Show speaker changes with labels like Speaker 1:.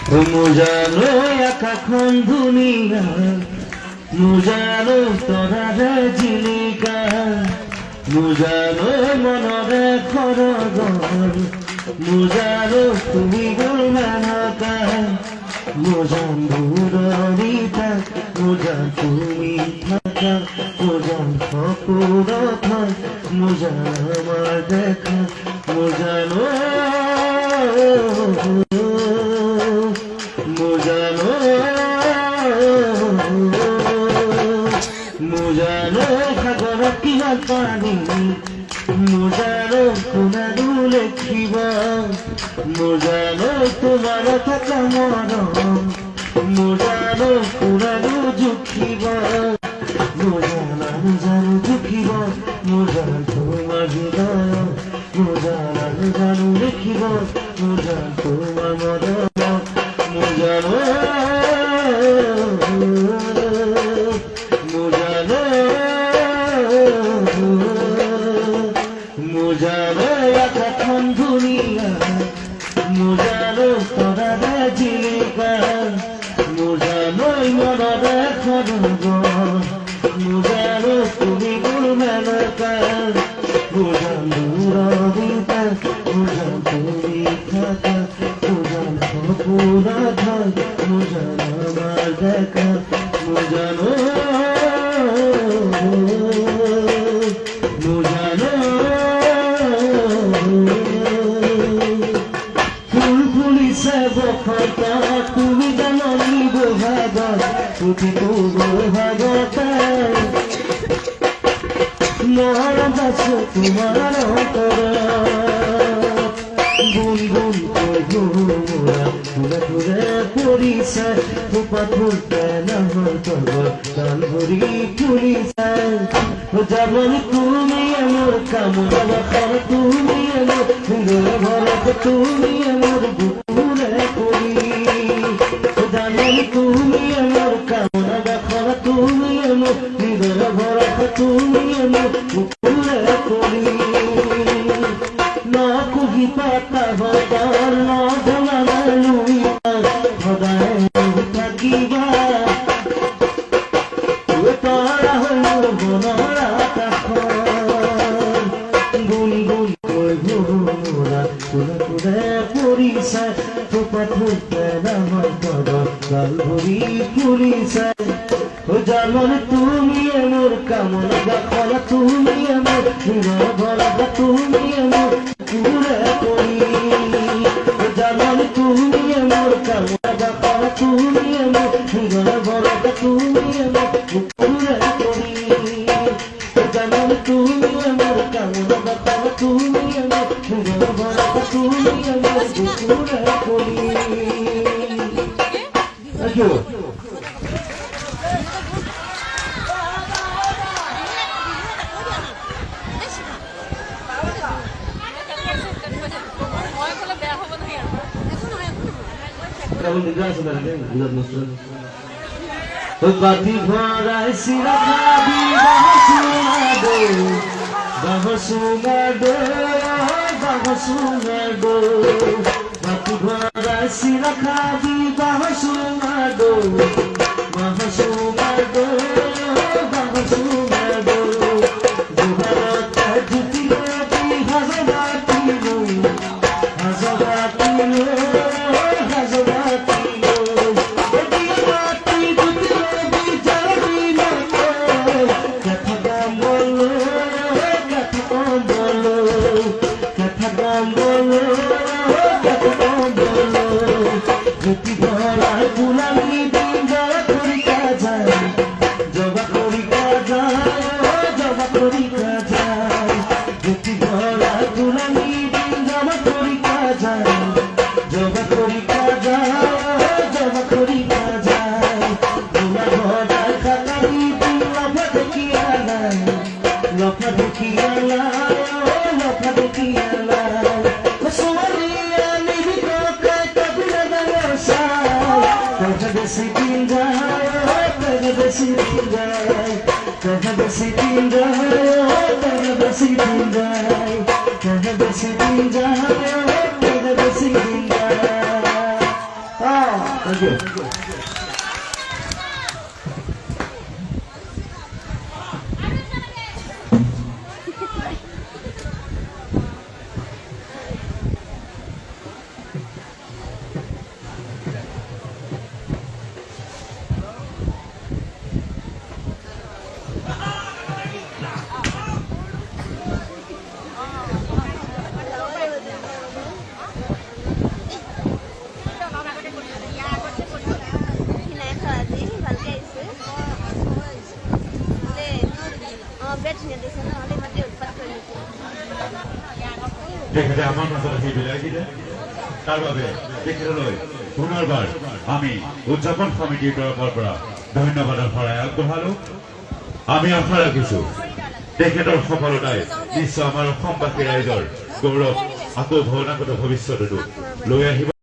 Speaker 1: মুজানো একাখন দুনিয়া মুজানো তরারে জিলিকা মুজানো মনরে খরগর মুজানো তুমি গুলমানকা মুজান দূররিতা মুজান তুমি থাকা মুজান ফকুরথা মুজান আমার দেখা মুজানো মুজানো মুজানো সাগর কিনা পানি মুজানো কোনারু লেখিব মুজানো তোমার থাকা মরম মুজানো কোনারু জুখিব মুজানা জানু জুখিব মুজান তোমার হৃদয় মুজানা জানু লেখিব মুজান তোমার মরম মুজানো মুজানো মুজানো একাখন দুনিয়া মুজানো তরারে জিলিকা মুজানো মনরে খরগর মুজানো তুমি গুলমানকা মুজান দূররিতা মুজান তুমি থাকা মুজান ফকুরথা মুজান আমার দেখা মুজানো মুজানো ফুল ফুলিছে বসন্ত তুমি জানো নিব ভাগত উঠিতো ভাগত মৰম আছে তোমাৰ অন্তৰত গুণ গুণ কৈ ঘূৰা ঘূৰে ঘূৰে পৰিছে ফুপাথুৰ পেনাহৰ তলত গান ভৰি ফুলিছে যাবনি তুমি মোৰ কামনা বাসৰ তুমি মোৰ হৃদয় ঘৰত তুমি মোৰ বুকুৰে পৰি জাননি তুমি মোৰ কামনা বাসৰ তুমি মোৰ হৃদয় ঘৰত তুমি মোৰ বুকুৰে পৰি নকুহি পাতা বতৰ নজনা লুইতা সদায় থাকিবা তৰা হৈ মনৰ আকাশখন গুণ গুণ কৈ ঘূৰা ঘূৰে ঘূৰে পৰিছে ফুপাথুৰ পেনাহৰ তলত গাল ভৰি ফুলিছে জানন তুমি মোৰ কামনা বাসৰ তুমি মোৰ হৃদয় ঘৰত তুমি মোৰ পুৰে পৰি জানন তুমি মোৰ কামনা বাসৰ তুমি মোৰ হৃদয় ঘৰত তুমি মোৰ পুৰে পৰি জানন তুমি মোৰ কামনা বাসৰ তুমি মোৰ হৃদয় ঘৰত তুমি মোৰ পুৰে পৰি Thank you. পাতি ভৰাই চিৰা খাবি বাহসুঙাডো পাতি ভৰাই চিৰা খাবি বাহসুঙাডো জোগাৰত জুতি দি হাজবাতি Oh Thank you.
Speaker 2: তেখেতে আমাৰ মাজত আহি বিলাই দিলে তাৰ বাবে তেখেতলৈ পুনৰবাৰ আমি উদযাপন সমিতিৰ তৰফৰ পৰা ধন্যবাদৰ শৰাই আগবঢ়ালো। আমি আশা ৰাখিছো তেখেতৰ সফলতাই নিশ্চয় আমাৰ অসমবাসী ৰাইজৰ গৌৰৱ আকৌ ভৱনাগত ভৱিষ্যততো লৈ আহিব।